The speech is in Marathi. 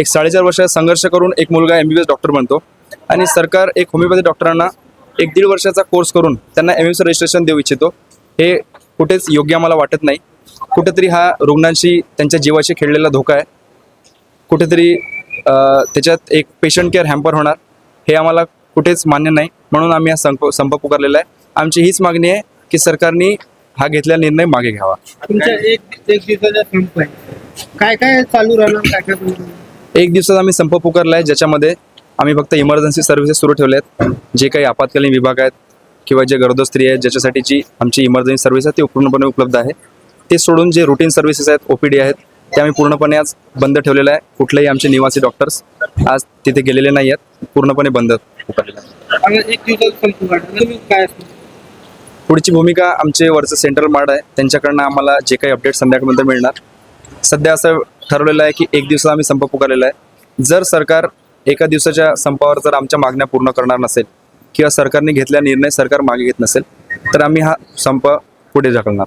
एक 4.5 वर्षाचा संघर्ष करून एक मुलगा MBBS डॉक्टर बनतो आणि सरकार एक होमिओपॅथी डॉक्टरांना 1-1.5 वर्षाचा कोर्स करून त्यांना MBBS रजिस्ट्रेशन देऊ इच्छितो, हे कुठेच योग्य आम्हाला वाटत नाही. कुठेतरी हा रुग्णांशी त्यांच्या जीवाशी खेळलेला धोका आहे. कुठेतरी त्याच्यात एक पेशंट केअर हॅम्पर होणार, हे आम्हाला कुठेच मान्य नाही. म्हणून आम्ही हा संप पुकारलेला आहे. आमची हीच मागणी आहे की सरकारने हा घेतलेला निर्णय मागे घ्यावा. तुमच्या एक दिवसाचा संप आहे, काय काय चालू राहणार, काय काय 1 दिवसाचा आम्ही संप पुकारला आहे, ज्याच्यामध्ये आम्ही फक्त इमर्जन्सी सर्व्हिसेस सुरू ठेवले आहेत. जे काही आपत्कालीन विभाग आहेत किंवा जे गरोदर स्त्री आहेत ज्याच्यासाठीची आमची इमर्जन्सी सर्व्हिस आहे ती पूर्णपणे उपलब्ध आहे. ते सोडून जे रुटीन सर्व्हिसेस आहेत, OPD आहेत, ते आम्ही पूर्णपणे आज बंद ठेवलेलं आहे. कुठलेही आमचे निवासी डॉक्टर्स आज तिथे गेलेले नाही आहेत, पूर्णपणे बंद पुकारलेलं आहे. एक दिवसाचा संप काढणार काय असतं? पुढची भूमिका आमचे वरचं सेंट्रल मार्ड आहे, त्यांच्याकडनं आम्हाला जे काही अपडेट संध्याकाळनंतर मिळणार. सध्या असं ठरवलेलं आहे की 1 दिवसाचा आम्ही संप पुकारलेला आहे. जर सरकार एका दिवसाच्या संपावर जर आमच्या मागण्या पूर्ण करणार नसेल किंवा सरकारने घेतलेला निर्णय सरकार मागे घेत नसेल तर आम्ही हा संप पुढे ढकलणार.